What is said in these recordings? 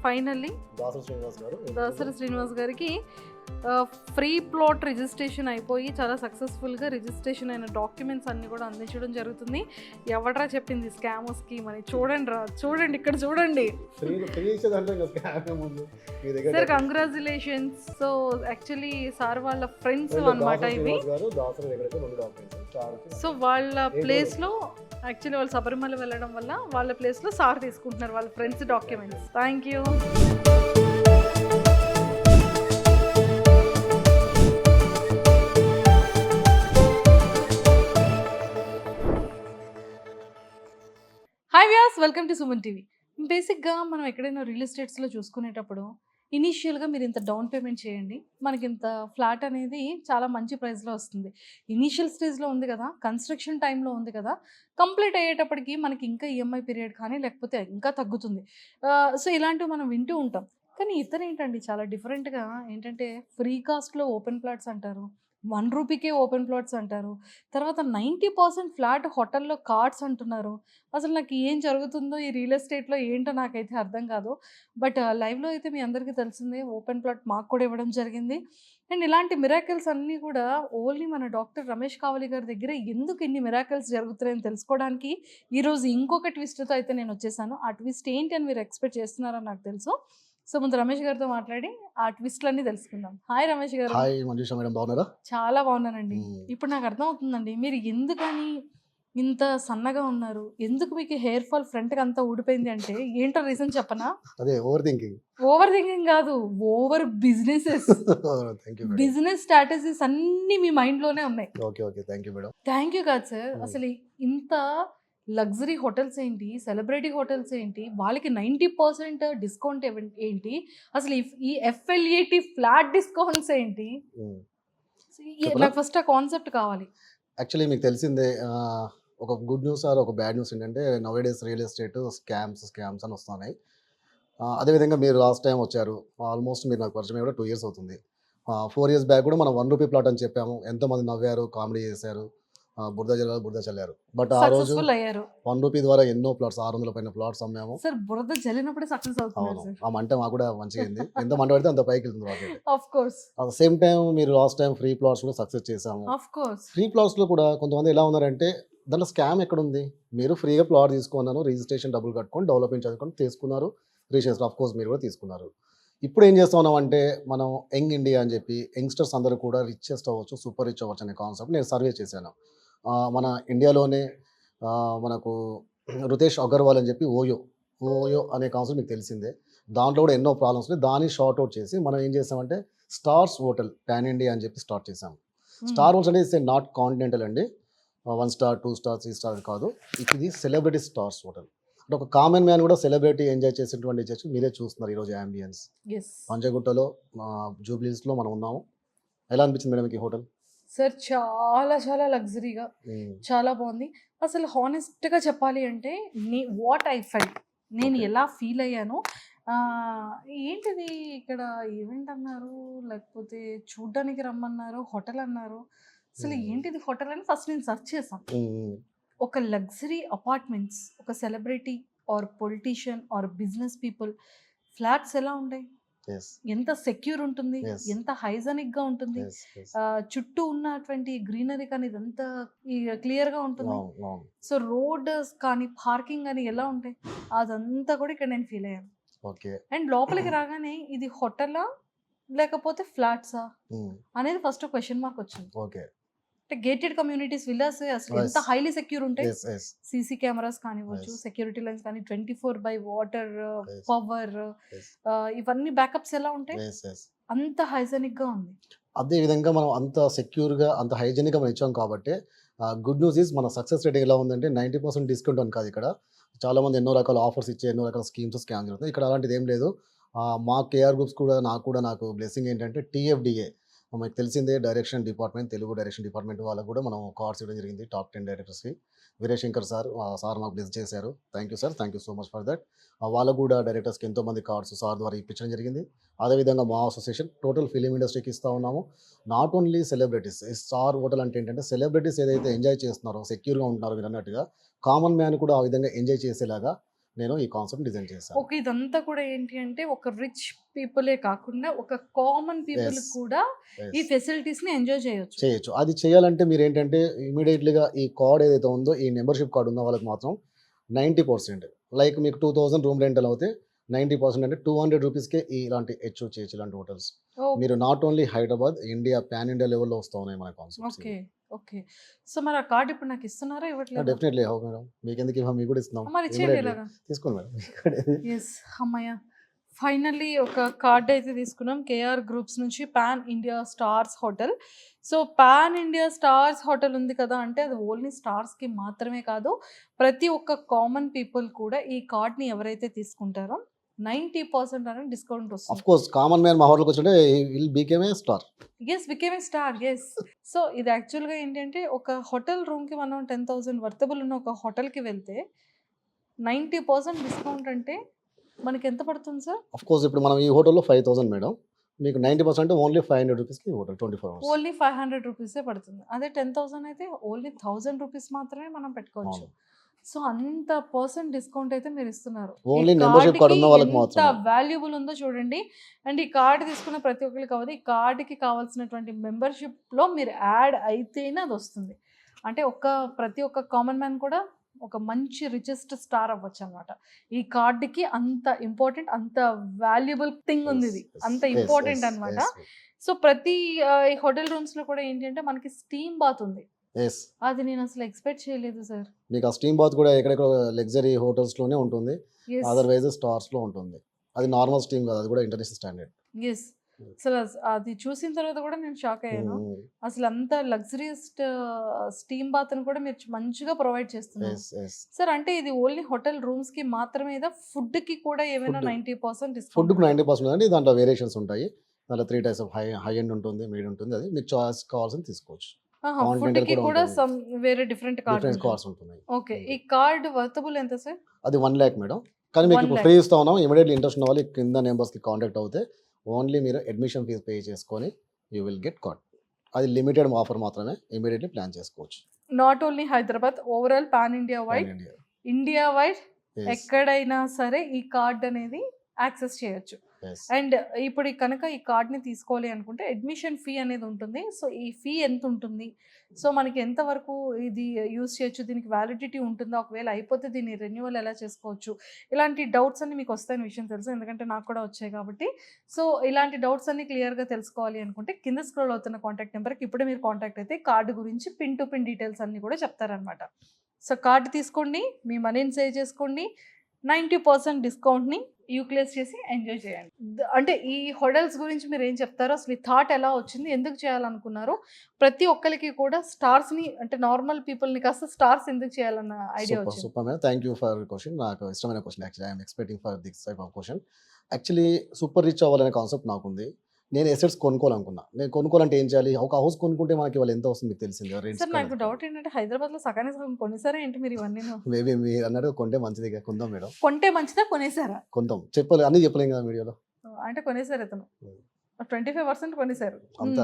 Finally Dasari Srinivas గారికి free plot registration అయిపోయి చాలా సక్సెస్ఫుల్గా రిజిస్ట్రేషన్ అయిన డాక్యుమెంట్స్ అన్ని కూడా అందించడం జరుగుతుంది. ఎవడరా చెప్పింది స్కామ్ స్కీమ్ అని? చూడండి ఇక్కడ చూడండి sir. Congratulations. So actually sir వాళ్ళ ఫ్రెండ్స్ అన్నమాట ఇవి. సో వాళ్ళ ప్లేస్లో యాక్చువల్లీ వాళ్ళు శబరిమల వెళ్ళడం వల్ల వాళ్ళ ప్లేస్లో సార్ తీసుకుంటున్నారు వాళ్ళ friends documents. Thank you. Hi Vyas, welcome to Suman TV. బేసిక్గా మనం ఎక్కడైనా రియల్ ఎస్టేట్స్లో చూసుకునేటప్పుడు ఇనీషియల్గా మీరు ఇంత డౌన్ పేమెంట్ చేయండి, మనకి ఇంత ఫ్లాట్ అనేది చాలా మంచి ప్రైస్లో వస్తుంది. ఇనీషియల్ స్టేజ్లో ఉంది కదా, కన్స్ట్రక్షన్ టైంలో ఉంది కదా, కంప్లీట్ అయ్యేటప్పటికి మనకి ఇంకా ఈఎంఐ పీరియడ్ కానీ లేకపోతే ఇంకా తగ్గుతుంది. సో ఇలాంటివి మనం వింటూ ఉంటాం. కానీ ఇతను ఏంటండి చాలా డిఫరెంట్గా ఏంటంటే ఫ్రీ కాస్ట్లో ఓపెన్ ప్లాట్స్ అంటారు, 1 రూపీకే ఓపెన్ ప్లాట్స్ అంటారు, తర్వాత 90% ఫ్లాట్ హోటల్లో కార్డ్స్ అంటున్నారు. అసలు నాకు ఏం జరుగుతుందో ఈ రియల్ ఎస్టేట్లో ఏంటో నాకైతే అర్థం కాదు. బట్ లైవ్లో అయితే మీ అందరికీ తెలిసిందే, ఓపెన్ ప్లాట్ మాకు కూడా ఇవ్వడం జరిగింది. అండ్ ఇలాంటి మిరాకిల్స్ అన్నీ కూడా ఓన్లీ మన డాక్టర్ రమేష్ కావలి గారి దగ్గర ఎందుకు ఇన్ని మిరాకిల్స్ జరుగుతున్నాయని తెలుసుకోవడానికి ఈరోజు ఇంకొక ట్విస్ట్తో అయితే నేను వచ్చేసాను. ఆ ట్విస్ట్ ఏంటి అని మీరు ఎక్స్పెక్ట్ చేస్తున్నారని నాకు తెలుసు. సో ముందు రమేష్ గారితో మాట్లాడి ఆ ట్విస్ట్లన్నీ తెలుసుకుందాం. హాయ్ రమేష్ గారు. హాయ్ మంజుష మేడం, బాగున్నారా? చాలా బాగున్నానండి. ఇప్పుడు నాకు అర్థం అవుతుందండి మీరు ఎందుకని ఇంత సన్నగా ఉన్నారు, ఎందుకు మీకు హెయిర్ ఫాల్ ఫ్రంట్కి అంతా ఊడిపోయింది అంటే ఏంటో రీజన్ చెప్పనా? అదే ఓవర్ థింకింగ్. ఓవర్ థింకింగ్ కాదు, ఓవర్ బిజినెసెస్. బిజినెస్ స్ట్రాటజీస్ అన్ని మీ మైండ్లోనే ఉన్నాయి. Okay okay, thank you madam. Thank you కాదు సార్. అసలు ఇంత లగ్జరీ హోటల్స్ ఏంటి, సెలబ్రిటీ హోటల్స్ ఏంటి, వాళ్ళకి 90% డిస్కౌంట్ ఏంటి, అసలు ఈ FLAT ఫ్లాట్ డిస్కౌంట్స్ ఏంటి? నాకు ఫస్ట్ ఆ కాన్సెప్ట్ కావాలి. యాక్చువల్లీ మీకు తెలిసిందే, ఒక గుడ్ న్యూస్ ఆర్ ఒక బ్యాడ్ న్యూస్ ఏంటంటే now days real estate scams అని వస్తున్నాయి. అదేవిధంగా మీరు లాస్ట్ టైం వచ్చారు, ఆల్మోస్ట్ మీరు నాకు పరిచయం కూడా 2 years అవుతుంది. 4 years బ్యాక్ కూడా మనం 1 రూపీ ప్లాట్ అని చెప్పాము, ఎంతోమంది నవ్వారు, కామెడీ చేశారు, బురద చల్లారు. బట్ ఆ రోజు 1 రూపీ ద్వారా ఎన్నో ప్లాట్స్, 600 పైన ప్లాట్స్ అమ్మాము. సార్ బురద జల్లినప్పుడే సక్సెస్ అవుతుంది. ఆ మంట మాకు కూడా మంచిగా అయింది. ఎంత మంట పడితే అంత పైకి వెళ్తుంది వాటి. Of course. At the same time మీరు లాస్ట్ టైం ఫ్రీ ప్లాట్స్ కూడా సక్సెస్ చేసాము. Of course. ఫ్రీ ప్లాట్స్ లో కూడా కొంతమంది ఎలా ఉన్నారంటే దాంట్లో స్కామ్ ఎక్కడ ఉంది, మీరు ఫ్రీగా ప్లాట్ తీసుకున్నాను, రిజిస్ట్రేషన్ డబ్బులు కట్టుకొని డెవలప్మెంట్ చదువుకొని తీసుకున్నారు, రిజిస్ట్రేషన్ ఆఫ్ కోర్స్ మీరు కూడా తీసుకున్నారు. ఇప్పుడు ఏం చేస్తా ఉన్నాం అంటే మనం యంగ్ ఇండియా అని చెప్పి యంగ్స్టర్స్ అందరూ కూడా రిచెస్ట్ అవ్వచ్చు, సూపర్ రిచ్ అవ్వచ్చు అనే కాన్సెప్ట్ నేను సర్వే చేశాను. మన ఇండియాలోనే మనకు రుతేష్ అగర్వాల్ అని చెప్పి ఓయో అనే కాన్సెప్ట్ మీకు తెలిసిందే. దాంట్లో కూడా ఎన్నో ప్రాబ్లమ్స్ ఉన్నాయి. దాన్ని షార్ట్ అవుట్ చేసి మనం ఏం చేసామంటే స్టార్స్ హోటల్ పాన్ ఇండియా అని చెప్పి స్టార్ట్ చేసాం. స్టార్ హోటల్స్ అంటే ఇట్స్ నాట్ కాంటినెంటల్ అండి, 1 star 2 star 3 star కాదు, ఇది సెలబ్రిటీ స్టార్స్ హోటల్. అంటే ఒక కామన్ మ్యాన్ కూడా సెలబ్రిటీ ఎంజాయ్ చేసేటువంటి మీరే చూస్తున్నారు ఈరోజు అంబియన్స్. పంజగుట్టలో జూబ్లీస్లో మనం ఉన్నాము. ఎలా అనిపించింది మేడం ఈ హోటల్? సార్ చాలా చాలా లగ్జరీగా చాలా బాగుంది. అసలు హానెస్ట్గా చెప్పాలి అంటే వాట్ ఐ ఫెల్ట్, నేను ఎలా ఫీల్ అయ్యాను, ఏంటిది ఇక్కడ ఈవెంట్ అన్నారు లేకపోతే చూడ్డానికి రమ్మన్నారు, హోటల్ అన్నారు, అసలు ఏంటిది హోటల్ అని ఫస్ట్ నేను సెర్చ్ చేశాను. ఒక లగ్జరీ అపార్ట్మెంట్స్, ఒక celebrity or politician or business people flats ఎలా ఉంటాయి, ఎంత సెక్యూర్ ఉంటుంది, ఎంత హైజెనిక్ గా ఉంటుంది, చుట్టూ ఉన్నటువంటి గ్రీనరీ కానీ ఇదంతా క్లియర్ గా ఉంటుంది. సో రోడ్ కానీ పార్కింగ్ కానీ ఎలా ఉంటాయి, అదంతా కూడా ఇక్కడ నేను ఫీల్ అయ్యాను. అండ్ లోపలికి రాగానే ఇది హోటలా లేకపోతే ఫ్లాట్సా అనేది ఫస్ట్ క్వశ్చన్ మార్క్ వచ్చింది. ఓకే. అంటే గేటెడ్ కమ్యూనిటీస్ విల్లాస్ అసలు ఎంత Yes. హైలీ సెక్యూర్ ఉంటాయి. ఎస్ ఎస్ సీసీ కెమెరాస్ కానివ్వచ్చు, Yes. సెక్యూరిటీ లైన్స్ కానీ 24/7 వాటర్, Yes. పవర్, ఎస్ ఇవన్నీ బ్యాకప్స్ ఎలా ఉంటాయి? ఎస్ ఎస్ అంత హైజెనిక్ గా ఉంది. అదే విధంగా మనం అంత సెక్యూర్‌గా, అంత హైజీనిక్‌గా మనం ఇచ్చాం కాబట్టి గుడ్ న్యూస్ ఈజ్ మన సక్సెస్ రేట్ ఎలా ఉందంటే 90% డిస్కౌంట్ అని కాదు ఇక్కడ. చాలామంది ఎన్నో రకాల ఆఫర్స్ ఇచ్చి, ఎన్నో రకాల స్కీమ్స్ స్కామ్ జరుగుతాయి. ఇక్కడ అలాంటిది ఏం లేదు. మా కేఆర్ గ్రూప్స్ కూడా నాకు బ్లెస్సింగ్ ఏంటంటే టీఎఫ్డీఏ మీకు తెలిసిందే direction department, Telugu direction department వాళ్ళకు కూడా మనం కార్డ్స్ ఇవ్వడం జరిగింది టాప్ 10 డైరెక్టర్స్‌కి. వీరేశంకర్ సార్ మాకు బ్లెస్ చేశారు. Thank you sir. Thank you so much for that. వాళ్ళకు కూడా డైరెక్టర్స్‌కి ఎంతోమంది కార్డ్స్ సార్ ద్వారా ఇప్పించడం జరిగింది. అదేవిధంగా మా అసోసియేషన్ టోటల్ ఫిలిం ఇండస్ట్రీకి ఇస్తూ ఉన్నాము. Not only celebrities. ఈ స్టార్ హోటల్ అంటే ఏంటంటే సెలబ్రిటీస్ ఏదైతే ఎంజాయ్ చేస్తున్నారో, సెక్యూర్‌గా ఉంటున్నారో మీరు అన్నట్టుగా, కామన్ మ్యాన్ కూడా ఆ విధంగా ఎంజాయ్ చేసేలాగా నేను ఈ కాన్సెప్ట్ డిజైన్ చేశాను. ఓకే. ఇదంతా కూడా ఏంటి అంటే ఒక రిచ్ పీపులే కాకుండా ఒక కామన్ పీపుల్ Yes. కూడా ఈ Yes. ఫెసిలిటీస్ ని ఎంజాయ్ చేయొచ్చు. చేయొచ్చు. అది చేయాలంటే మీరేంటంటే ఇమ్మీడియేట్‌లీగా ఈ కార్డ్ ఏదైతే ఉందో, ఈ మెంబర్‌షిప్ కార్డ్ ఉన్న వాళ్ళకి మాత్రం 90% లైక్ మీకు 2000 రూమ్ రెంటల్ అవుతే 90% అంటే 200 రూపీస్‌కే ఇలాంటి చేయొచ్చు ఇలాంటి హోటల్స్. ఓ- మీరు not only Hyderabad, India, pan India లెవెల్‌లో వస్తా ఉన్నాయి మన కాన్సెప్ట్స్. ఓకే. ఓకే. సో మరి ఆ కార్డ్ ఇప్పుడు నాకు ఇస్తున్నారా ఇవ్వట్లేదా? Definitely how madam. మీకెందుకు ఇవ్వం, మీకు కూడా ఇస్తున్నాం. మరి ఇచ్చేయండి ఇమ్మీడియేట్‌లీ ఇలాగా. తీసుకోండి మేడం. ఇక్కడ ఎస్, అమ్మయ్య, ఫైనల్లీ ఒక కార్డ్ అయితే తీసుకున్నాం కేఆర్ గ్రూప్స్ నుంచి, pan India stars hotel. So pan India stars hotel ఉంది కదా అంటే అది ఓన్లీ స్టార్స్కి మాత్రమే కాదు, ప్రతి ఒక్క కామన్ పీపుల్ కూడా ఈ కార్డ్ని ఎవరైతే తీసుకుంటారో 90% అనేది డిస్కౌంట్ ఆఫ్ వస్తుంది. కోర్స్ కామన్ మ్యాన్ మా హోటల్‌కి వచ్చుంటే will became a star. Yes, became a star. Yes. So ఇది యాక్చువల్గా ఏంటంటే ఒక హోటల్ రూమ్కి మనం 10,000 వర్తబుల్ ఉన్న ఒక హోటల్కి వెళ్తే 90% డిస్కౌంట్ అంటే మనకి ఎంత పడుతుంది సార్? ఆఫ్ కోర్స్ ఇప్పుడు మనం ఈ హోటల్‌లో 5000 మేడం. మీకు 90% ఓన్లీ 500 రూపీస్‌కి హోటల్ 24 అవర్స్. ఓన్లీ 500 రూపీసే పడుతుంది. అదే 10,000 అయితే ఓన్లీ 1000 రూపీస్ మాత్రమే మనం పెట్టుకోవచ్చు. అవును. సో అంత పర్సెంట్ డిస్కౌంట్ అయితే మీరు ఇస్తున్నారు. ఓన్లీ ఈ మెంబర్‌షిప్ కార్డ్ ఉన్న వాళ్ళకి ఎంత మాత్రమే. వాల్యుబుల్ ఉందో చూడండి. అండ్ ఈ కార్డ్ తీసుకున్న ప్రతి ఒక్కరికి కావాలి, ఈ కార్డ్కి కావాల్సినటువంటి మెంబర్షిప్లో మీరు యాడ్ అయితేనే అది వస్తుంది. అంటే ప్రతి ఒక్క కామన్ మ్యాన్ కూడా ఒక మంచి రిచెస్ట్ స్టార్ అవ్వచ్చు అనమాట. ఈ కార్డుకి అంత ఇంపార్టెంట్, అంత వాల్యుబుల్ థింగ్ ఉంది ఇది, అంత ఇంపార్టెంట్ అనమాట. సో ప్రతి ఈ హోటల్ రూమ్స్లో కూడా ఏంటి అంటే మనకి స్టీమ్ బాత్ ఉంది. ఎస్. అది నేను అసలు ఎక్స్పెక్ట్ చేయలేదు సార్. మీకు ఆ స్టీమ్ బాత్ కూడా ఎక్కడెక్కడ లగ్జరీ హోటల్స్‌లోనే ఉంటుంది. ఎస్, అదర్‌వైజ్ స్టార్స్‌లో ఉంటుంది. అది నార్మల్ స్టీమ్ కాదు. అది కూడా ఇంటర్నేషనల్ స్టాండర్డ్. ఎస్. అసలు అది చూసిన తర్వాత కూడా నేను షాక్ అయ్యాను. అసలు అంత లగ్జరియస్ స్టీమ్ బాత్ అని కూడా మీరు మంచిగా ప్రొవైడ్ చేస్తున్నారు ఎస్ ఎస్. సార్. అంటే ఇది ఓన్లీ హోటల్ రూమ్స్ కి మాత్రమే, ఫుడ్ కి కూడా ఏమైనా Food. 90% డిస్కౌంట్? ఫుడ్‌కు 90% అండి. దాంట్లో వేరియేషన్స్ ఉంటాయి. దాంట్లో 3 టైప్స్ ఆఫ్ హై ఎండ్ ఉంటుంది, మీడియం ఉంటుంది. అది మీకు చాయిస్ కావాల్సింది తీసుకోవచ్చు. ఫుడ్ Continental కి కూడా కూడా ఉంటుంది. సమ్ వేరే డిఫరెంట్ కార్డ్ డిఫరెంట్ కార్డ్స్ ఉంటున్నాయి. ఓకే. ఈ కార్డ్ వర్తబుల్ ఎంత సార్? అది 1 లాక్ మేడం. కానీ మీకు 1 ఇప్పుడు lakh. ఫ్రీ ఇస్తా ఉన్నాం. ఇమ్మీడియట్‌లీ ఇంట్రెస్ట్ ఉన్న వాళ్ళు కింద నెంబర్స్‌కి కాంటాక్ట్ అవుతే ఓన్లీ మీరు అడ్మిషన్ ఫీజ్ పే చేసుకొని యూ విల్ గెట్ కార్డ్. అది లిమిటెడ్ ఆఫర్ మాత్రమే. ఇమ్మీడియట్‌లీ ప్లాన్ చేసుకోవచ్చు. Not only Hyderabad, overall pan India wide, India. India wide Yes. ఎక్కడైనా సరే ఈ కార్డ్ అనేది యాక్సెస్ చేయొచ్చు. Yes. అండ్ ఇప్పుడు కనుక ఈ కార్డ్ని తీసుకోవాలి అనుకుంటే అడ్మిషన్ ఫీ అనేది ఉంటుంది. సో ఈ ఫీ ఎంత ఉంటుంది, సో మనకి ఎంతవరకు ఇది యూస్ చేయొచ్చు, దీనికి వ్యాలిడిటీ ఉంటుందా, ఒకవేళ అయిపోతే దీన్ని రెన్యువల్ ఎలా చేసుకోవచ్చు, ఇలాంటి డౌట్స్ అన్ని మీకు వస్తాయని విషయం తెలుసు, ఎందుకంటే నాకు కూడా వచ్చాయి కాబట్టి. సో ఇలాంటి డౌట్స్ అన్ని క్లియర్గా తెలుసుకోవాలి అనుకుంటే కింద స్క్రోల్ అవుతున్న కాంటాక్ట్ నెంబర్కి ఇప్పుడే మీరు కాంటాక్ట్ అయితే కార్డు గురించి పిన్ టు పిన్ డీటెయిల్స్ అన్ని కూడా చెప్తారనమాట. సో కార్డు తీసుకోండి, మీ మనీని సేవ్ చేసుకోండి, 90% డిస్కౌంట్ని యూటిలైజ్ చేసి ఎంజాయ్ చేయండి. అంటే ఈ హోటల్స్ గురించి మీరు ఏం చెప్తారో, అసలు ఈ థాట్ ఎలా వచ్చింది, ఎందుకు చేయాలనుకున్నారు, ప్రతి ఒక్కరికి కూడా స్టార్స్ని అంటే నార్మల్ పీపుల్ని కాస్త స్టార్స్ ఎందుకు చేయాలన్న ఐడియా సూపర్ వచ్చింది? Super madam. Thank you for question. నాకు ఇష్టమైన question actually. I'm expecting for this type of question. Actually super rich అవ్వాలనే కాన్సెప్ట్ నాకుంది. నేను ఎసెట్స్ కొనుక్కోవాలనుకున్నా. నేను కొనుక్కోవాలంటే ఏం చేయాలి? ఒక హౌస్ కొనుక్కుంటే మనకి వాళ్ళు ఎంత వస్తుంది మీకు తెలిసింది. సార్ నాకు డౌట్ ఏంటంటే హైదరాబాద్లో సగానికి సగం కొనేసారా ఏంటి మీరు ఇవన్నీ? మేబీ మీరు అన్నట్టు కొంటే మంచిది. కొందాం మేడం. కొంటే మంచిదా, కొనేసారా? కొందాం. చెప్పాలి, అన్నీ చెప్పలేం కదా వీడియోలో. అంటే కొనేసారు ఇతను 25% కొనేసారు. అంత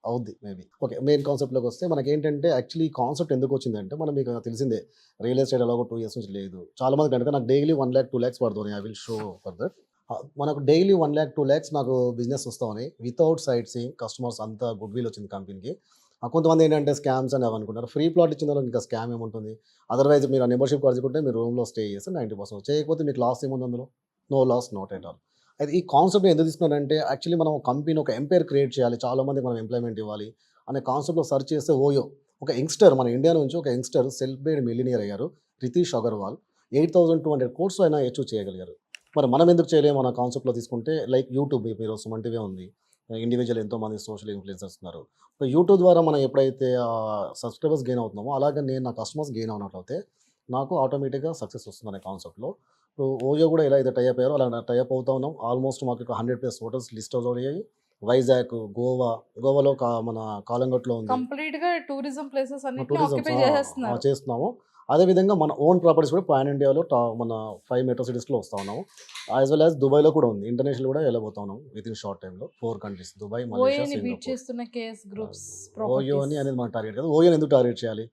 అవుద్ది మేబీ. ఓకే, మెయిన్ కాన్సెప్ట్లోకి వస్తే మనకి ఏంటంటే యాక్చువల్లీ ఈ కాన్సెప్ట్ ఎందుకు వచ్చిందంటే మనం మీకు తెలిసిందే రియల్ ఎస్టేట్ ఎలాగో 2 years నుంచి లేదు. చాలా మంది కనుక నాకు డైలీ 1 lakh 2 lakhs పడుతుంది. I will show for that. మనకు డైలీ 1 lakh 2 lakhs నాకు బిజినెస్ వస్తామని వితౌట్ సైట్ సీయింగ్ కస్టమర్స్ అంతా గుడ్ విల్ వచ్చింది కంపెనీకి. కొంతమంది ఏంటంటే స్కామ్స్ అని అనుకుంటారు. ఫ్రీ ప్లాట్ ఇచ్చిన వాళ్ళకి ఇంకా స్కామ్ ఏముంటుంది. అదర్వైజ్ మీరు ఆ మెంబర్షిప్ కార్డు చేసుకుంటే మీరు రూమ్లో స్టే చేస్తే 90% చేయకపోతే మీకు లాస్ ఏముంది అందులో? No loss, not at all. అయితే ఈ కాన్సెప్ట్ని ఎందుకు తీసుకున్నానంటే యాక్చువల్లీ మనం కంపెనీ ఒక ఎంపైర్ క్రియేట్ చేయాలి, చాలామందికి మనం ఎంప్లాయ్మెంట్ ఇవ్వాలి అనే కాన్సెప్ట్లో సెర్చ్ చేస్తే ఓయో ఒక యంగ్స్టర్ మన ఇండియా నుంచి ఒక యంగ్స్టర్ సెల్ఫ్ మేడ్ మిలినియర్ అయ్యారు, రితీష్ అగర్వాల్. 8,200 crores ఆయన అచీవ్ చేయగలిగారు. మరి మనం ఎందుకు చేయలేము మన కాన్సెప్ట్లో తీసుకుంటే లైక్ యూట్యూబ్, మీరు సుమన్ టీవీ ఉంది, ఇండివిజువల్ ఎంతోమంది సోషల్ ఇన్ఫ్లుయెన్సర్స్ ఉన్నారు. యూట్యూబ్ ద్వారా మనం ఎప్పుడైతే సబ్స్క్రైబర్స్ గెయిన్ అవుతున్నామో అలాగే నేను నా కస్టమర్స్ గెయిన్ అవునట్లయితే నాకు ఆటోమేటిక్గా సక్సెస్ వస్తుంది అనే కాన్సెప్ట్లో ఇప్పుడు ఓయో కూడా ఎలా అయితే టైప్ అయ్యారో అలా టైప్ అవుతా ఉన్నాం. ఆల్మోస్ట్ మాకు 100+ హోటల్స్ లిస్ట్ అవుట్ అయ్యాయి. వైజాగ్, గోవాలో మన కాలంగట్లో ఉంది. కంప్లీట్‌గా టూరిజం ప్లేసెస్ అన్నిటిని టూరిజం ఆక్యుపై చేసేస్తున్నారు. చేస్తున్నాము. అదేవిధంగా మన ఓన్ ప్రాపర్టీస్ కూడా పాన్ ఇండియాలో మన 5 మెట్రో సిటీస్లో వస్తూ ఉన్నాము. యాజ్ వెల్ యాజ్ దుబాయ్లో కూడా ఉంది. ఇంటర్నేషనల్ కూడా వెళ్ళబోతా ఉన్నాం విత్ ఇన్ షార్ట్ టైంలో 4 కంట్రీస్, దుబాయ్, మలేషియా, ఓయోని బీట్ సింగపూర్. చేస్తున్న కేఎస్ గ్రూప్స్ ఓయోని ప్రాపర్టీస్. అనేది మన టార్గెట్ కదా. ఓయోని ఎందుకు టార్గెట్ చేయాలి,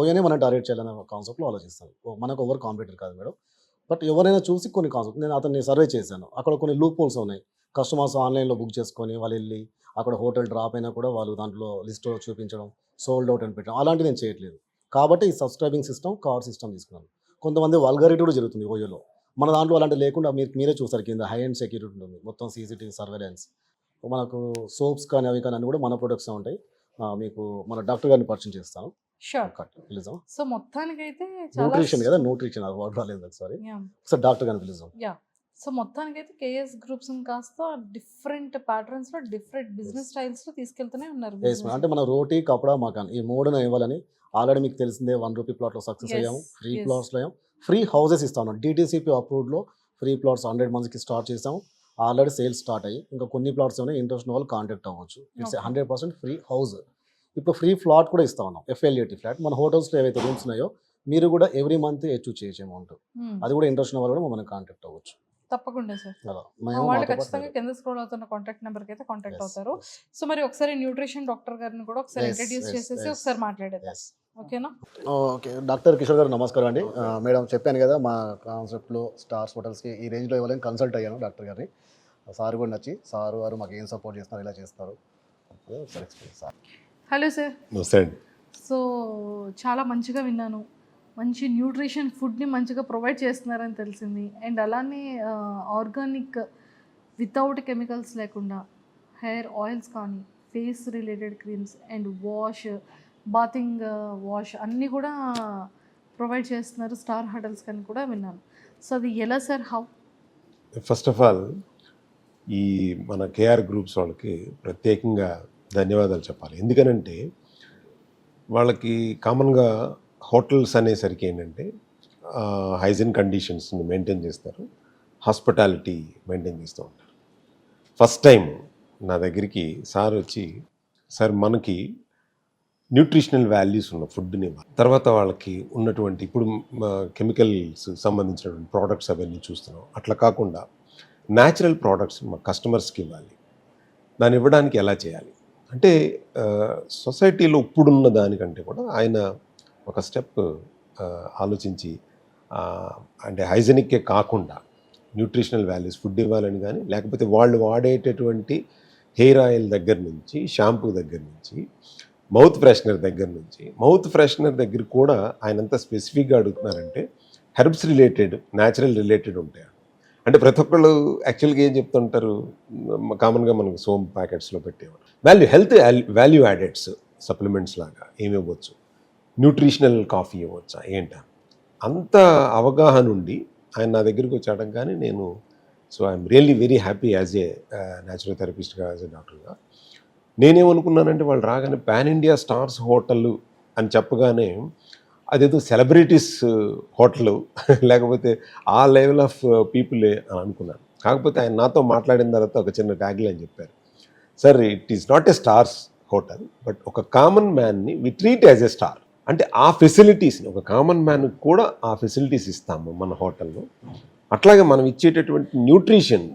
ఓయోనే మనం టార్గెట్ చేయాలనే కాన్సెప్ట్లో ఆలోచిస్తాం. మనకు ఎవరు కాంపిటీటర్ కాదు మేడం. బట్ ఎవరైనా చూసి కొన్ని కాన్సెప్ట్ నేను అతన్ని సర్వే చేశాను. అక్కడ కొన్ని లూప్ హోల్స్ ఉన్నాయి. కస్టమర్స్ ఆన్లైన్లో బుక్ చేసుకొని వాళ్ళు వెళ్ళి అక్కడ హోటల్ డ్రాప్ అయినా కూడా వాళ్ళు దాంట్లో లిస్ట్లో చూపించడం, సోల్డ్ అవుట్ అని పెట్టడం అలాంటివి నేను చేయట్లేదు. కాబట్టి ఈ సబ్స్క్రైబింగ్ సిస్టమ్, కార్డ్ సిస్టమ్ తీసుకున్నాను. కొంతమంది వల్గారిటీ కూడా జరుగుతుంది ఓయోలో. మన దాంట్లో అలాంటి లేకుండా మీరే చూసారు, కింద హై అండ్ సెక్యూరిటీ ఉంటుంది, మొత్తం సీసీటీవీ సర్వేలెన్స్. మనకు సోప్స్ కానీ అవి కానీ అన్ని కూడా మన ప్రొడక్ట్స్ ఉంటాయి. మీకు మన డాక్టర్ గారిని పరిచయం చేస్తాను. షూర్. పిలుద్దాం. సో మొత్తానికైతే చాలా న్యూట్రిషన్ కదా, న్యూట్రిషన్ అది వర్డ్ రాలేదు సారీ. యాహ్! ఒకసారి డాక్టర్ గారిని పిలుద్దాం. యాహ్! సో మొత్తానికైతే కేఎస్ గ్రూప్స్ కాస్త డిఫరెంట్ ప్యాటర్న్స్‌లో, డిఫరెంట్ బిజినెస్ స్టైల్స్‌లో తీసుకెళ్తూనే ఉన్నారు అంటే బిజినెస్. మన రోటీ, కపడా, మకాన్ ఈ 3 ఇవ్వాలని ఆల్రెడీ మీకు తెలిసిందే. ₹1 ప్లాట్లో సక్సెస్ Yes, అయ్యాము. Free yes. ప్లాట్స్లో అయ్యాం. ఫ్రీ హౌసెస్ ఇస్తా ఉన్నాం. DTCP అప్రూవ్డ్లో ఫ్రీ ప్లాట్స్ 100 మందికి స్టార్ట్ చేసాము. ఆల్రెడీ సేల్స్ స్టార్ట్ అయ్యి ఇంకా కొన్ని ప్లాట్స్ ఉన్నాయి. ఇంట్రెస్ట్ ఉన్న వాళ్ళు కాంటాక్ట్ అవ్వచ్చు. It's Okay. 100% free house. ఇప్పుడు ఫ్రీ ఫ్లాట్ కూడా ఇస్తా ఉన్నాం. FLAT flat. మన హోటల్స్లో ఏవైతే రూమ్స్ ఉన్నాయో మీరు కూడా ఎవ్రీ మంత్ అచీవ్ చేయొచ్చు అమౌంట్. అది కూడా ఇంట్రెస్ట్ ఉన్న వాళ్ళు కూడా మమ్మల్ని కాంటాక్ట్ అవ్వచ్చు. తప్పకుండా సార్. అలా మా మేము వాళ్ళు మాతో పాటు ఖచ్చితంగా కింద స్క్రోల్ అవుతున్న కాంటాక్ట్ నెంబర్కి అయితే కాంటాక్ట్ Yes, అవుతారు. yes. సో మరి ఒకసారి న్యూట్రిషన్ డాక్టర్ గారిని కూడా ఒకసారి Yes, ఇంట్రడ్యూస్ yes, చేసేసి yes. ఒకసారి మాట్లాడేద్దాం. Yes. ఓకేనా? ఓకే, డాక్టర్ కిషోర్ గారు నమస్కారం అండి. మేడం చెప్పాను కదా మా కాన్సెప్ట్లో స్టార్స్ హోటల్స్కి ఈ రేంజ్లో ఇవ్వాలని కన్సల్ట్ అయ్యాను డాక్టర్ గారిని. సార్ కూడా నచ్చి సార్ వారు మాకు ఏం సపోర్ట్ చేస్తున్నారు, ఇలా చేస్తారు ఒకసారి ఎక్స్ప్లెయిన్ సార్. Hello sir. నమస్తే అండి. సో చాలా మంచిగా విన్నాను. మంచి న్యూట్రిషన్ ఫుడ్ని మంచిగా ప్రొవైడ్ చేస్తున్నారని తెలిసింది. అండ్ అలానే ఆర్గానిక్ వితౌట్ కెమికల్స్ లేకుండా హెయిర్ ఆయిల్స్ కానీ, face related creams and bathing wash అన్నీ కూడా ప్రొవైడ్ చేస్తున్నారు స్టార్ హోటల్స్ అని కూడా విన్నాను. సో అది ఎలా sir, how? First of all ఈ మన కేఆర్ గ్రూప్స్ వాళ్ళకి ప్రత్యేకంగా ధన్యవాదాలు చెప్పాలి. ఎందుకనంటే వాళ్ళకి కామన్గా హోటల్స్ అనేసరికి ఏంటంటే హైజీన్ కండిషన్స్ని మెయింటైన్ చేస్తారు, హాస్పిటాలిటీ మెయింటైన్ చేస్తూ ఉంటారు. ఫస్ట్ టైం నా దగ్గరికి సార్ వచ్చి, సార్ మనకి న్యూట్రిషనల్ వాల్యూస్ ఉన్న ఫుడ్ని ఇవ్వాలి, తర్వాత వాళ్ళకి ఉన్నటువంటి ఇప్పుడు కెమికల్స్ సంబంధించినటువంటి ప్రోడక్ట్స్ అవన్నీ చూస్తున్నాం, అట్లా కాకుండా న్యాచురల్ ప్రోడక్ట్స్ మా కస్టమర్స్కి ఇవ్వాలి, దాన్ని ఇవ్వడానికి ఎలా చేయాలి అంటే సొసైటీలో ఇప్పుడున్న దానికంటే కూడా ఆయన ఒక స్టెప్ ఆలోచించి అంటే హైజెనిక్కే కాకుండా న్యూట్రిషనల్ వాల్యూస్ ఫుడ్ ఇవ్వాలని కానీ, లేకపోతే వాళ్ళు వాడేటటువంటి హెయిర్ ఆయిల్ దగ్గర నుంచి, షాంపూ దగ్గర నుంచి, మౌత్ ఫ్రెషనర్ దగ్గర నుంచి, మౌత్ ఫ్రెషనర్ దగ్గర కూడా ఆయన ఎంత స్పెసిఫిక్గా అడుగుతున్నారంటే హెర్బ్స్ రిలేటెడ్, న్యాచురల్ రిలేటెడ్ ఉంటాయి. అంటే ప్రతి ఒక్కళ్ళు యాక్చువల్గా ఏం చెప్తుంటారు, కామన్గా మనకు సోమ్ ప్యాకెట్స్లో పెట్టేవారు హెల్త్ వాల్యూ యాడెడ్స్ సప్లిమెంట్స్ లాగా ఏమి ఇవ్వచ్చు, న్యూట్రిషనల్ కాఫీ ఇవ్వచ్చా ఏంటా, అంత అవగాహన ఉండి ఆయన నా దగ్గరికి వచ్చి అడగగానే నేను so I'm really very happy as a న్యాచురోథెరపిస్ట్గా, యాజ్ ఏ డాక్టర్గా. నేనేమనుకున్నానంటే వాళ్ళు రాగానే పాన్ ఇండియా స్టార్స్ హోటల్ అని చెప్పగానే అదేదో సెలబ్రిటీస్ హోటల్ లేకపోతే ఆ లెవెల్ ఆఫ్ పీపులే అని అనుకున్నాను. కాకపోతే ఆయన నాతో మాట్లాడిన తర్వాత ఒక చిన్న ట్యాగ్లైన్ అని చెప్పారు, sir it is not a stars hotel but ఒక కామన్ మ్యాన్ని we treat as a star. అంటే ఆ ఫెసిలిటీస్ని ఒక కామన్ మ్యాన్కి కూడా ఆ ఫెసిలిటీస్ ఇస్తాము మన హోటల్లో. అట్లాగే మనం ఇచ్చేటటువంటి న్యూట్రిషన్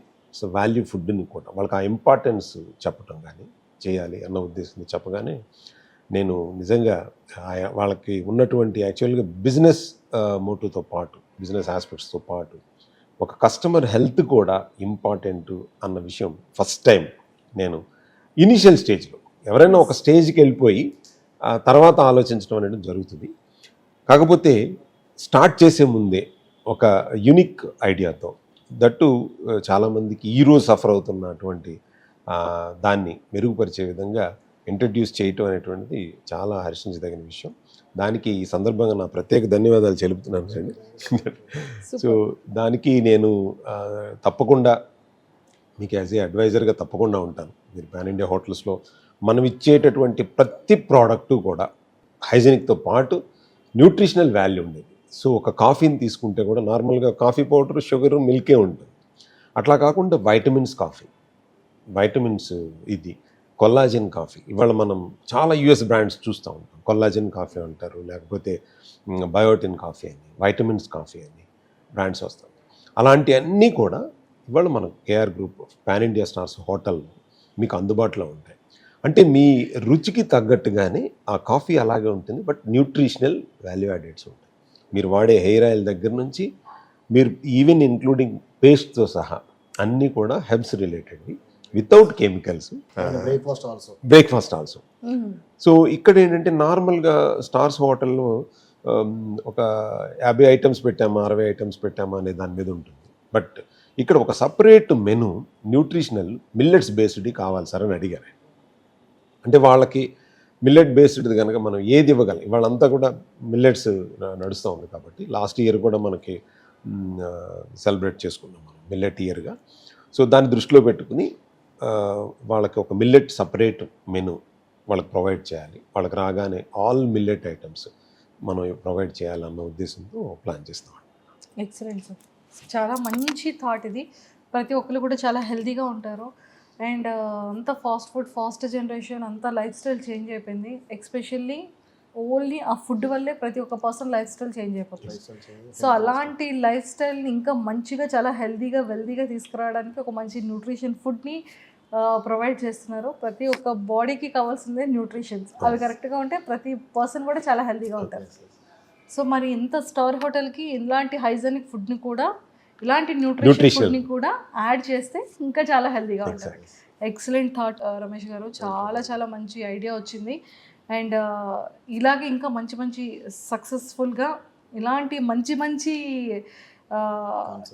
వాల్యూ ఫుడ్ని కూడా వాళ్ళకి ఆ ఇంపార్టెన్స్ చెప్పటం కానీ చేయాలి అన్న ఉద్దేశంతో చెప్పగానే నేను నిజంగా వాళ్ళకి ఉన్నటువంటి యాక్చువల్గా బిజినెస్ మోటివ్తో పాటు, బిజినెస్ ఆస్పెక్ట్స్తో పాటు ఒక కస్టమర్ హెల్త్ కూడా ఇంపార్టెంట్ అన్న విషయం ఫస్ట్ టైం నేను ఇనీషియల్ స్టేజ్లో, ఎవరైనా ఒక స్టేజ్కి వెళ్ళిపోయి తర్వాత ఆలోచించడం అనేది జరుగుతుంది. కాకపోతే స్టార్ట్ చేసే ముందే ఒక యూనిక్ ఐడియాతో దట్టు చాలామందికి ఈరోజు సఫర్ అవుతున్నటువంటి దాన్ని మెరుగుపరిచే విధంగా ఇంట్రడ్యూస్ చేయటం అనేటువంటిది చాలా హర్షించదగిన విషయం. దానికి ఈ సందర్భంగా నా ప్రత్యేక ధన్యవాదాలు తెలుపుతున్నాను అండి. సో దానికి నేను తప్పకుండా మీకు యాజ్ ఏ అడ్వైజర్గా తప్పకుండా ఉంటాను. మీరు పాన్ ఇండియా హోటల్స్లో మనం ఇచ్చేటటువంటి ప్రతి ప్రోడక్టు కూడా హైజీనిక్తో పాటు న్యూట్రిషనల్ వాల్యూ ఉండేది. సో ఒక కాఫీని తీసుకుంటే కూడా నార్మల్గా కాఫీ పౌడర్, షుగరు, మిల్కే ఉంటుంది. అట్లా కాకుండా వైటమిన్స్ కాఫీ, వైటమిన్స్ ఇది కొల్లాజెన్ కాఫీ. ఇవాళ మనం చాలా యూఎస్ బ్రాండ్స్ చూస్తూ ఉంటాం. కొల్లాజెన్ కాఫీ అంటారు, లేకపోతే బయోటిన్ కాఫీ అని, వైటమిన్స్ కాఫీ అని బ్రాండ్స్ వస్తాయి. అలాంటి అన్నీ కూడా ఇవాళ మన KR group pan India stars హోటల్లో మీకు అందుబాటులో ఉంటాయి. అంటే మీ రుచికి తగ్గట్టుగానే ఆ కాఫీ అలాగే ఉంటుంది, బట్ న్యూట్రిషనల్ వాల్యూ యాడెడ్స్ ఉంటాయి. మీరు వాడే హెయిర్ ఆయిల్ దగ్గర నుంచి మీరు ఈవెన్ ఇంక్లూడింగ్ పేస్ట్తో సహా అన్నీ కూడా హెర్బ్స్ రిలేటెడ్వి without chemicals. Breakfast also. So ఇక్కడ ఏంటంటే నార్మల్గా స్టార్స్ హోటల్లో ఒక 50 ఐటమ్స్ పెట్టామా, 60 ఐటమ్స్ పెట్టామా అనే దాని మీద ఉంటుంది. బట్ ఇక్కడ ఒక separate menu nutritional millets based కావాలి సార్ అని అడిగారు. అంటే వాళ్ళకి మిల్లెట్ బేస్డ్ కనుక మనం ఏది ఇవ్వగలం. వాళ్ళంతా కూడా మిల్లెట్స్ నడుస్తూ ఉంది కాబట్టి లాస్ట్ ఇయర్ కూడా మనకి సెలబ్రేట్ చేసుకున్నాం మనం మిల్లెట్ ఇయర్గా. సో దాన్ని దృష్టిలో పెట్టుకుని వాళ్ళకి ఒక మిల్లెట్ సపరేట్ మెను వాళ్ళకి ప్రొవైడ్ చేయాలి. వాళ్ళకి రాగానే ఆల్ మిల్లెట్ ఐటమ్స్ మనం ప్రొవైడ్ చేయాలన్న ఉద్దేశంతో ప్లాన్ చేస్తాం. ఎక్సలెంట్ సార్, చాలా మంచి థాట్ ఇది. ప్రతి ఒక్కరు కూడా చాలా హెల్తీగా ఉంటారు. అండ్ అంతా ఫాస్ట్ ఫుడ్, ఫాస్ట్ జనరేషన్, అంతా లైఫ్ స్టైల్ చేంజ్ అయిపోయింది. ఎస్పెషల్లీ ఓన్లీ ఆ ఫుడ్ వల్లే ప్రతి ఒక్క పర్సన్ లైఫ్ స్టైల్ చేంజ్ అయిపోతుంది. సో అలాంటి లైఫ్ స్టైల్ని ఇంకా మంచిగా, చాలా హెల్తీగా, వెల్తీగా తీసుకురావడానికి ఒక మంచి న్యూట్రిషన్ ఫుడ్ని ప్రొవైడ్ చేస్తున్నారు. ప్రతి ఒక్క బాడీకి కావాల్సిందే న్యూట్రిషన్స్. అవి కరెక్ట్గా ఉంటే ప్రతి పర్సన్ కూడా చాలా హెల్తీగా ఉంటారు. సో మరి ఇంత స్టార్ హోటల్కి ఇలాంటి హైజెనిక్ ఫుడ్ని కూడా, ఇలాంటి న్యూట్రిషన్ ఫుడ్ని కూడా యాడ్ చేస్తే ఇంకా చాలా హెల్తీగా ఉంటారు. ఎక్సలెంట్ థాట్ రమేష్ గారు, చాలా చాలా మంచి ఐడియా వచ్చింది. అండ్ ఇలాగే ఇంకా మంచి మంచి సక్సెస్ఫుల్గా ఇలాంటి మంచి మంచి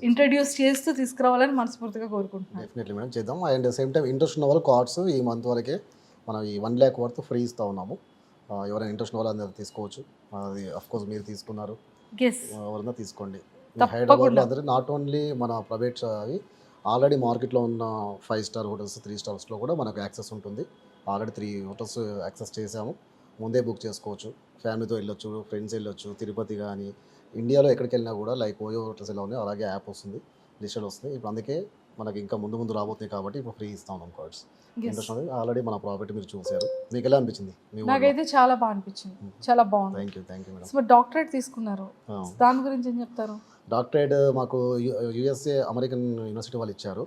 ఇంట్రడ్యూస్ చేస్తూ తీసుకురావాలని మనస్ఫూర్తిగా కోరుకుంటున్నాను. డెఫినెట్లీ మేడం, చేద్దాం. అండ్ సేమ్ టైం ఇంట్రెస్ట్ ఉన్న వాళ్ళు కార్డ్స్ ఈ మంత్ వరకే మనం ఈ 1 lakh వర్త్ ఫ్రీ ఇస్తూ ఉన్నాము. ఎవరైనా ఇంట్రెస్ట్ ఉన్న వాళ్ళు అందరూ తీసుకోవచ్చు. అది అఫ్కోర్స్ మీరు తీసుకున్నారు, ఎవరైనా తీసుకోండి. హైదరాబాద్లో అందరూ నాట్ ఓన్లీ మన ప్రైవేట్ అవి ఆల్రెడీ మార్కెట్లో ఉన్న 5 star హోటల్స్, 3 stars కూడా మనకు యాక్సెస్ ఉంటుంది. ఆల్రెడీ 3 hotels యాక్సెస్ చేసాము. ముందే బుక్ చేసుకోవచ్చు. ఫ్యామిలీతో వెళ్ళొచ్చు, ఫ్రెండ్స్ వెళ్ళొచ్చు. తిరుపతి కానీ ఇండియాలో ఎక్కడికి వెళ్ళినా కూడా లైక్ ఓయో హోటల్స్ ఎలా ఉన్నాయి అలాగే యాప్ వస్తుంది, లిస్టెడ్ వస్తుంది. ఇప్పుడు అందుకే మనకి ఇంకా ముందు రాబోతుంది కాబట్టి ఇప్పుడు ఫ్రీ ఇస్తా ఉన్నాం కార్డ్స్. ఇంట్రెస్ట్ ఉంది. ఆల్రెడీ మన ప్రాపర్టీ మీరు చూసారు. మీకు ఎలా అనిపించింది? నాకైతే చాలా బాగా అనిపించింది, చాలా బాగుంది. Thank you madam. So doctorate తీసుకున్నారు, దాని గురించి ఏం చెప్తారు? డాక్టరేట్ మాకు యూఎస్ఏ అమెరికన్ యూనివర్సిటీ వాళ్ళు ఇచ్చారు.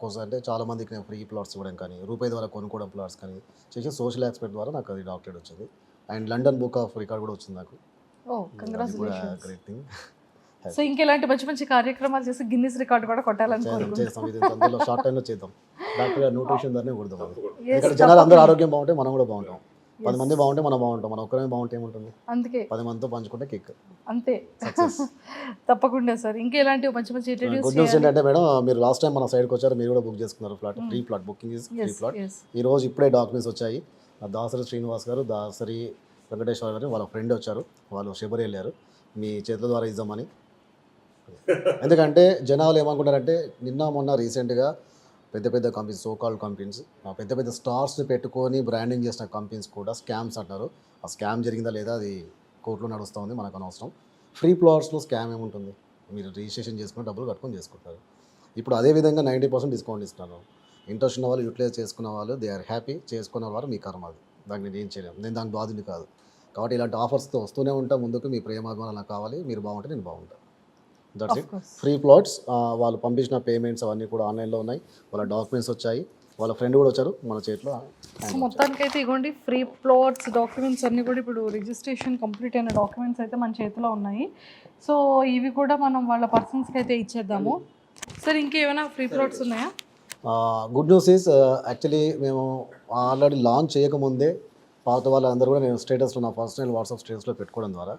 కోర్స్ అంటే చాలామందికి నేను ఫ్రీ ప్లాట్స్ ఇవ్వడం కానీ, రూపాయి ద్వారా కొనుక్కోవడం ప్లాట్స్ కానీ చేసి సోషల్ ఆస్పెక్ట్ ద్వారా నాకు అది డాక్టరేట్ వచ్చింది. And London book of record కూడా వచ్చింది నాకు. కంగ్రాచులేషన్స్. Great thing. సో ఇంకెలాంటి మంచి మంచి కార్యక్రమాలు చేసి గిన్నిస్ రికార్డ్ కూడా కొట్టాలని చేస్తాం. ఇది తొందరలో షార్ట్ టైంలో చేద్దాం. డాక్టర్ న్యూట్రిషన్ దాన్ని కొడదాం. ఇక్కడ జనాలు అందరూ ఆరోగ్యం బాగుంటే మనం కూడా బాగుంటాం. 10 మంది బాగుంటే మనం బాగుంటాం. మనం ఒక్కరే బాగుంటే ఏముంటుంది? అందుకే 10 మందితో పంచుకుంటే కిక్ అంతే. తప్పకుండా సార్. ఇంకెలాంటి మంచి మంచి గుడ్ న్యూస్ ఏంటంటే మేడం, మీరు లాస్ట్ టైం మన సైడ్కి వచ్చారు, మీరు కూడా బుక్ చేసుకున్నారు flat. Free plot booking is free plot. ఈ రోజు ఇప్పుడే డాక్యుమెంట్స్ వచ్చాయి. దాసరి శ్రీనివాస్ గారు, దాసరి వెంకటేశ్వర గారు వాళ్ళ ఫ్రెండ్ వచ్చారు. వాళ్ళు శబరి వెళ్ళారు మీ చేతుల ద్వారా ఇద్దామని. ఎందుకంటే జనాలు ఏమనుకుంటారంటే నిన్న మొన్న రీసెంట్గా పెద్ద పెద్ద కంపెనీస్, సోకాల్ కంపెనీస్, పెద్ద పెద్ద స్టార్స్ని పెట్టుకొని బ్రాండింగ్ చేసిన కంపెనీస్ కూడా స్కామ్స్ అంటారు. ఆ స్కామ్ జరిగిందా లేదా అది కోర్టులో నడుస్తూ ఉంది, మనకు అనవసరం. ఫ్రీ ప్లాట్స్లో స్కామ్ ఏముంటుంది? మీరు రిజిస్ట్రేషన్ చేసుకుని డబ్బులు కట్టుకొని చేసుకుంటారు. ఇప్పుడు అదేవిధంగా 90% డిస్కౌంట్ ఇస్తున్నాను. ఇంట్రెస్ట్ ఉన్న వాళ్ళు, యూటిలైజ్ చేసుకున్న వాళ్ళు దే ఆర్ హ్యాపీ. చేసుకున్న వారు మీ కర్మ, అది దానికి నేను ఏం చేయలేము. నేను దానికి బాధ్యుని కాదు. కాబట్టి ఇలాంటి ఆఫర్స్తో వస్తూనే ఉంటా ముందుకు. మీ ప్రేమాభిమానాలు నాకు కావాలి, మీరు బాగుంటే నేను బాగుంటాను. That's it. Free plots. వాళ్ళు పంపించిన పేమెంట్స్ అవన్నీ కూడా ఆన్లైన్లో ఉన్నాయి. వాళ్ళ డాక్యుమెంట్స్ వచ్చాయి, వాళ్ళ ఫ్రెండ్ కూడా వచ్చారు మన చేతిలో. మొత్తానికి అయితే ఇగోండి ఫ్రీ ప్లాట్స్ డాక్యుమెంట్స్ అన్నీ కూడా ఇప్పుడు రిజిస్ట్రేషన్ కంప్లీట్ అయిన డాక్యుమెంట్స్ అయితే మన చేతిలో ఉన్నాయి. సో ఇవి కూడా మనం వాళ్ళ పర్సన్స్కి అయితే ఇచ్చేద్దాము. సార్ ఇంకేమైనా ఫ్రీ ప్లాట్స్ ఉన్నాయా? గుడ్ న్యూస్ ఈస్ యాక్చువల్లీ మేము ఆల్రెడీ లాంచ్ చేయకముందే పాత వాళ్ళందరూ కూడా నేను స్టేటస్లో, నా పర్సనల్ వాట్సాప్ స్టేటస్లో పెట్టుకోవడం ద్వారా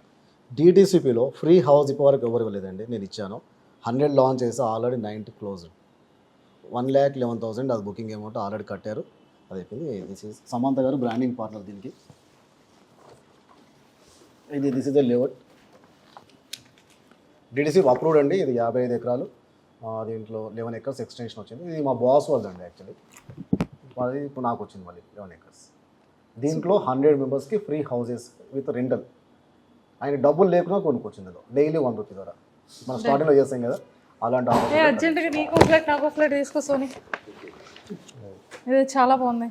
DTCPలో ఫ్రీ హౌస్ ఇప్పటివరకు ఎవరు ఇవ్వలేదండి. నేను ఇచ్చాను. 100 లాంచ్ చేసి ఆల్రెడీ 90 క్లోజ్డ్. 1,11,000 అది బుకింగ్ అమౌంట్ ఆల్రెడీ కట్టారు. అది అయిపోయింది. దిస్ ఈజ్ సమంత గారు బ్రాండింగ్ పార్ట్నర్ దీనికి. This is the layout. DDC approved అండి. ఇది 55 ఎకరాలు. దీంట్లో 11 ఎకర్స్ ఎక్స్టెన్షన్ వచ్చింది. ఇది మా బాస్ వాళ్ళదండి యాక్చువల్లీ. అది ఇప్పుడు నాకు వచ్చింది మళ్ళీ 11 ఎకర్స్. దీంట్లో 100 మెంబర్స్కి ఫ్రీ హౌసెస్ విత్ రెంటల్. ఆయన డబ్బులు లేకుండా కొనుక్కొచ్చింది. డైలీ 1 రూపీ ద్వారా మనం స్టార్టింగ్లో చేస్తాం కదా అలాంటి అర్జెంటుగా నీకు ఫ్లాట్ నాకు ఫ్లాట్ తీసుకో సోని. ఇది చాలా బాగుంది.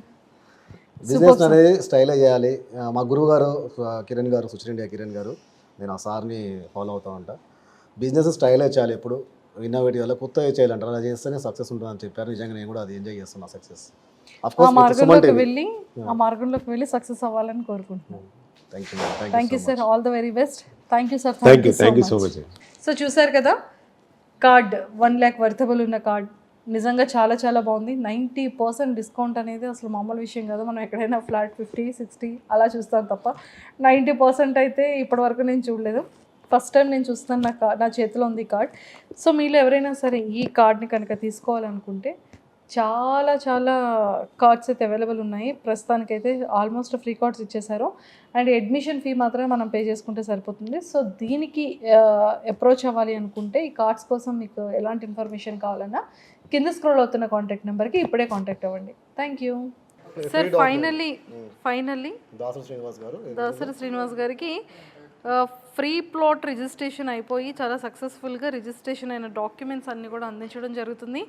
బిజినెస్ అనేది స్టైల్ చేయాలి. మా గురువు గారు కిరణ్ గారు, సుచిర్ ఇండియా కిరణ్ గారు, నేను ఆ సార్ని ఫాలో అవుతూ ఉంటా. బిజినెస్ స్టైల్ చేయాలి, ఎప్పుడు ఇన్నోవేటివ్ అలా కొత్తగా చేయాలంటారు. అలా చేస్తేనే సక్సెస్ ఉంటుందని చెప్పారు. నిజంగా నేను కూడా అది ఎంజాయ్ చేస్తున్నా సక్సెస్. ఆ మార్గంలోకి వెళ్ళి సక్సెస్ అవ్వాలని కోరుకుంటున్నాను. Thank you sir, all the very best. Thank you sir. Thank you so much. So చూసారు కదా, కార్డ్ 1 lakh వర్తబుల్ ఉన్న కార్డ్ నిజంగా చాలా చాలా బాగుంది. 90% డిస్కౌంట్ అనేది అసలు మామూలు విషయం కాదు. మనం ఎక్కడైనా ఫ్లాట్ 50, 60 అలా చూస్తాం తప్ప 90% అయితే ఇప్పటివరకు నేను చూడలేదు. ఫస్ట్ టైం నేను చూస్తున్నాను. నా చేతిలో ఉంది ఈ కార్డ్. సో మీలో ఎవరైనా సరే ఈ కార్డ్ని కనుక తీసుకోవాలనుకుంటే చాలా చాలా కార్డ్స్ అయితే అవైలబుల్ ఉన్నాయి. ప్రస్తుతానికైతే ఆల్మోస్ట్ ఫ్రీ కార్డ్స్ ఇచ్చేసారు. అండ్ అడ్మిషన్ ఫీ మాత్రమే మనం పే చేసుకుంటే సరిపోతుంది. సో దీనికి అప్రోచ్ అవ్వాలి అనుకుంటే ఈ కార్డ్స్ కోసం మీకు ఎలాంటి ఇన్ఫర్మేషన్ కావాలన్నా కింద స్క్రోల్ అవుతున్న కాంటాక్ట్ నెంబర్కి ఇప్పుడే కాంటాక్ట్ అవ్వండి. Thank you sir. Finally Dasari Srinivas గారికి ఫ్రీ ప్లాట్ రిజిస్ట్రేషన్ అయిపోయి చాలా సక్సెస్ఫుల్గా రిజిస్ట్రేషన్ అయిన డాక్యుమెంట్స్ అన్నీ కూడా అందించడం జరుగుతుంది.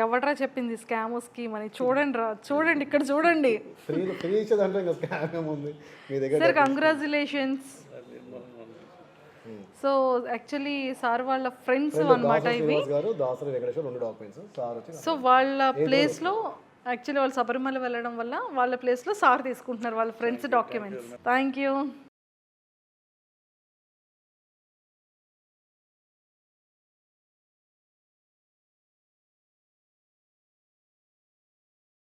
ఎవడరా చెప్పింది స్కామ్ స్కీమ్ అని? చూడండి ఇక్కడ చూడండి sir. Congratulations. So actually sir వాళ్ళ ఫ్రెండ్స్ అనమాట ఇవి. సో వాళ్ళ ప్లేస్లో యాక్చువల్లీ వాళ్ళు శబరిమల వెళ్ళడం వల్ల వాళ్ళ ప్లేస్లో సార్ తీసుకుంటున్నారు వాళ్ళ ఫ్రెండ్స్ డాక్యుమెంట్స్. Thank you.